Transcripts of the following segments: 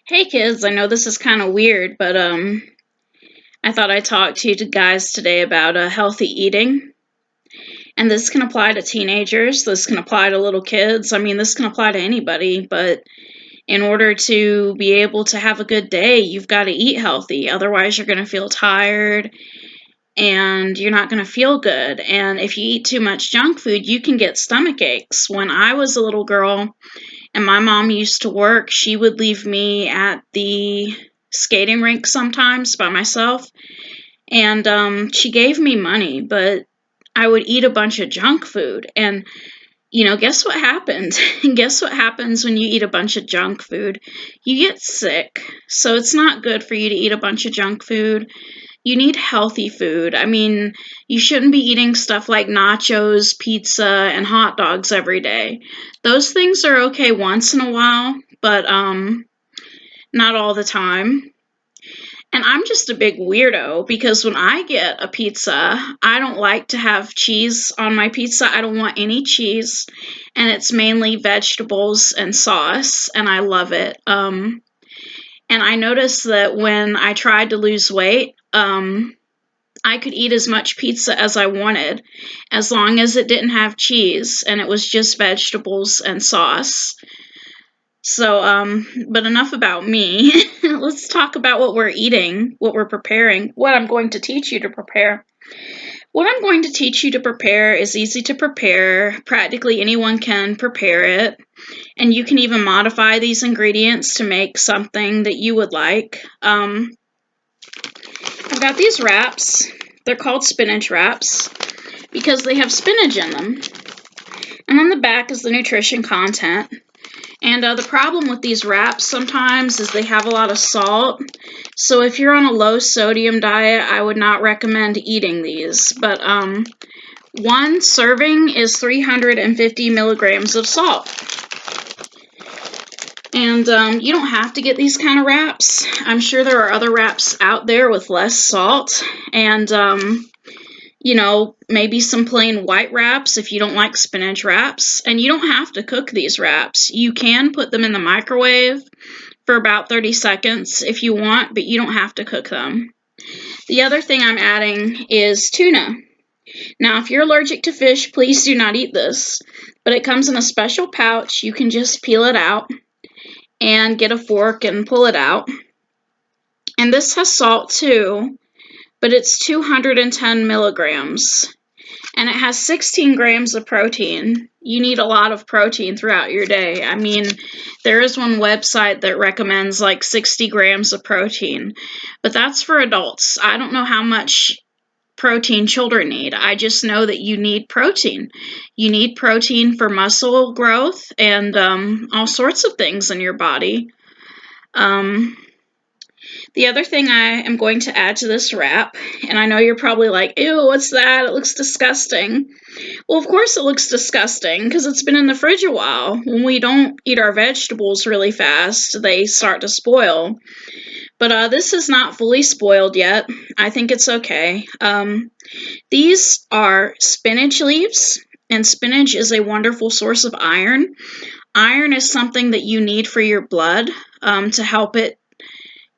Hey kids, I know this is kind of weird, but I thought I'd talk to you guys today about healthy eating. And this can apply to teenagers, this can apply to little kids. I mean, this can apply to anybody, but in order to be able to have a good day, you've got to eat healthy. Otherwise, you're going to feel tired and you're not going to feel good. And if you eat too much junk food, you can get stomach aches. When I was a little girl, and my mom used to work, she would leave me at the skating rink sometimes by myself. And she gave me money, but I would eat a bunch of junk food. And, guess what happened? Guess what happens when you eat a bunch of junk food? You get sick. So it's not good for you to eat a bunch of junk food. You need healthy food. I mean, you shouldn't be eating stuff like nachos, pizza, and hot dogs every day. Those things are okay once in a while, but not all the time. And I'm just a big weirdo because when I get a pizza, I don't like to have cheese on my pizza. I don't want any cheese, and it's mainly vegetables and sauce, and I love it. And I noticed that when I tried to lose weight, I could eat as much pizza as I wanted as long as it didn't have cheese and it was just vegetables and sauce. So, but enough about me. Let's talk about what we're eating, what we're preparing, what I'm going to teach you to prepare. What I'm going to teach you to prepare is easy to prepare. Practically anyone can prepare it. And you can even modify these ingredients to make something that you would like. I've got these wraps. They're called spinach wraps because they have spinach in them. And on the back is the nutrition content. And the problem with these wraps sometimes is they have a lot of salt. So if you're on a low sodium diet, I would not recommend eating these. But one serving is 350 milligrams of salt. And you don't have to get these kind of wraps. I'm sure there are other wraps out there with less salt. And, maybe some plain white wraps if you don't like spinach wraps. And you don't have to cook these wraps. You can put them in the microwave for about 30 seconds if you want, but you don't have to cook them. The other thing I'm adding is tuna. Now, if you're allergic to fish, please do not eat this. But it comes in a special pouch. You can just peel it out and get a fork and pull it out. And this has salt too, but it's 210 milligrams. And it has 16 grams of protein. You need a lot of protein throughout your day. I mean, there is one website that recommends like 60 grams of protein, but that's for adults. I don't know how much protein children need. I just know that you need protein. You need protein for muscle growth and all sorts of things in your body. The other thing I am going to add to this wrap, and I know you're probably like, ew, what's that? It looks disgusting. Well, of course it looks disgusting because it's been in the fridge a while. When we don't eat our vegetables really fast, they start to spoil. But this is not fully spoiled yet. I think it's okay. These are spinach leaves, and spinach is a wonderful source of iron. Iron is something that you need for your blood to help it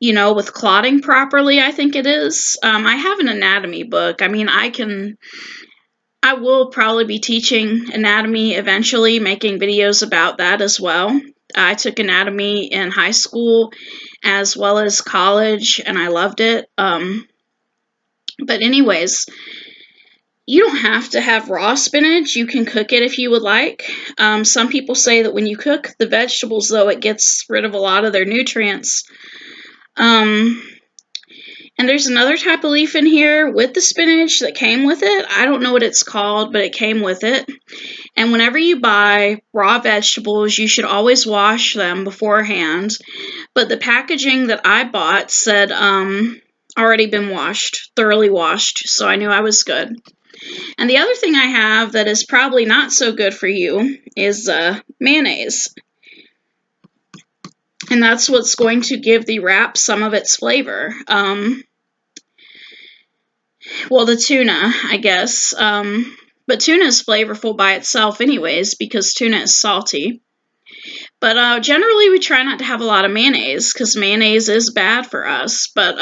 with clotting properly, I think it is. I have an anatomy book. I mean, I will probably be teaching anatomy eventually, making videos about that as well. I took anatomy in high school as well as college, and I loved it. But anyways, you don't have to have raw spinach. You can cook it if you would like. Some people say that when you cook the vegetables, though, it gets rid of a lot of their nutrients. And there's another type of leaf in here with the spinach that came with it. I don't know what it's called, but it came with it. And whenever you buy raw vegetables, you should always wash them beforehand. But the packaging that I bought said already been washed, thoroughly washed, so I knew I was good. And the other thing I have that is probably not so good for you is mayonnaise. And that's what's going to give the wrap some of its flavor. Well, the tuna, I guess. But tuna is flavorful by itself anyways because tuna is salty. But generally, we try not to have a lot of mayonnaise because mayonnaise is bad for us. But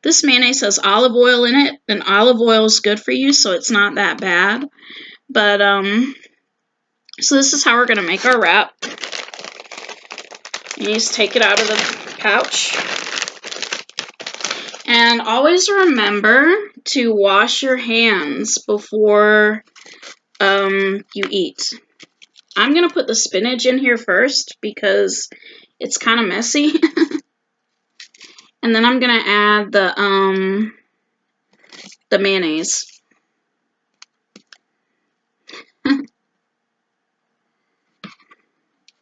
this mayonnaise has olive oil in it, and olive oil is good for you, so it's not that bad. But so this is how we're gonna make our wrap. You just take it out of the pouch. And always remember to wash your hands before you eat. I'm going to put the spinach in here first because it's kind of messy. And then I'm going to add the mayonnaise.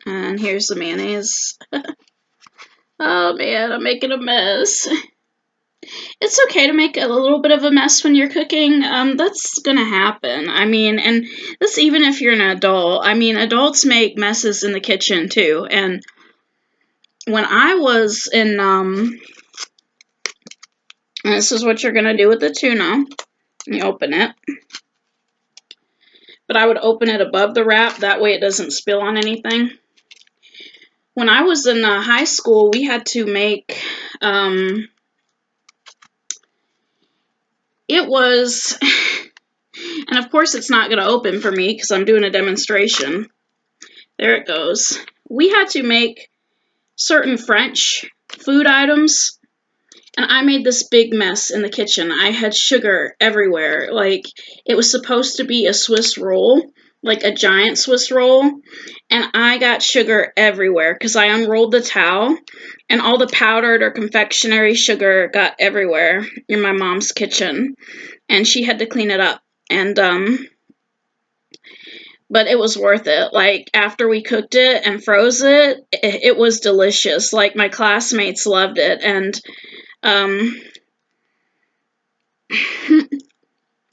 And here's the mayonnaise. Oh man, I'm making a mess. It's okay to make a little bit of a mess when you're cooking. That's gonna happen. I mean, and that's even if you're an adult. I mean, adults make messes in the kitchen too. And when I was in, and this is what you're gonna do with the tuna. You open it. But I would open it above the wrap, that way it doesn't spill on anything. When I was in high school, we had to make, it was, and of course it's not going to open for me because I'm doing a demonstration. There it goes. We had to make certain French food items, and I made this big mess in the kitchen. I had sugar everywhere. Like, it was supposed to be a Swiss roll, like a giant Swiss roll, and I got sugar everywhere because I unrolled the towel, and all the powdered or confectionery sugar got everywhere in my mom's kitchen, and she had to clean it up. And but it was worth it. Like, after we cooked it and froze it, it was delicious. Like, my classmates loved it. And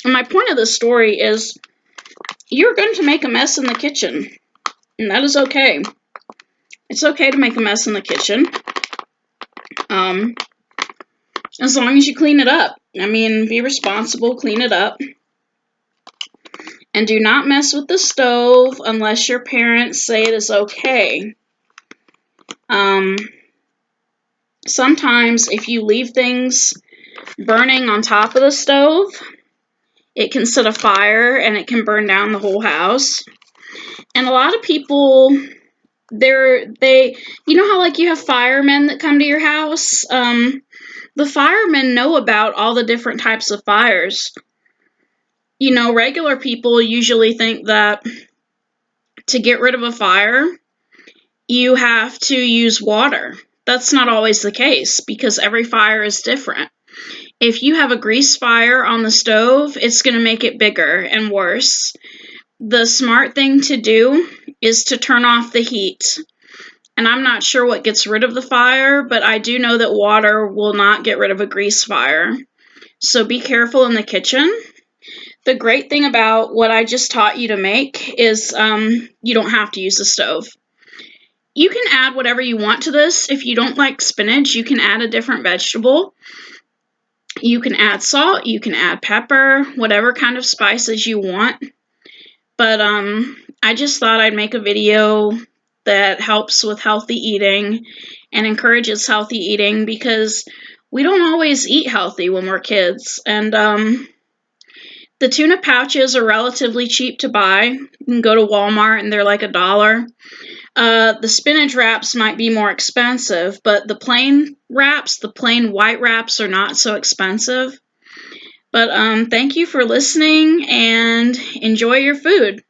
my point of the story is you're going to make a mess in the kitchen, and that is okay. It's okay to make a mess in the kitchen, as long as you clean it up. I mean, be responsible, clean it up. And do not mess with the stove unless your parents say it is okay. Sometimes if you leave things burning on top of the stove, it can set a fire and it can burn down the whole house. And a lot of people, you know how like you have firemen that come to your house? The firemen know about all the different types of fires. You know, regular people usually think that to get rid of a fire, you have to use water. That's not always the case because every fire is different. If you have a grease fire on the stove, it's going to make it bigger and worse. The smart thing to do is to turn off the heat. And I'm not sure what gets rid of the fire, but I do know that water will not get rid of a grease fire. So be careful in the kitchen. The great thing about what I just taught you to make is you don't have to use the stove. You can add whatever you want to this. If you don't like spinach, you can add a different vegetable. You can add salt, you can add pepper, whatever kind of spices you want. But I just thought I'd make a video that helps with healthy eating and encourages healthy eating because we don't always eat healthy when we're kids. And the tuna pouches are relatively cheap to buy. You can go to Walmart and they're like $1. The spinach wraps might be more expensive, but the plain wraps, the plain white wraps, are not so expensive. But thank you for listening and enjoy your food.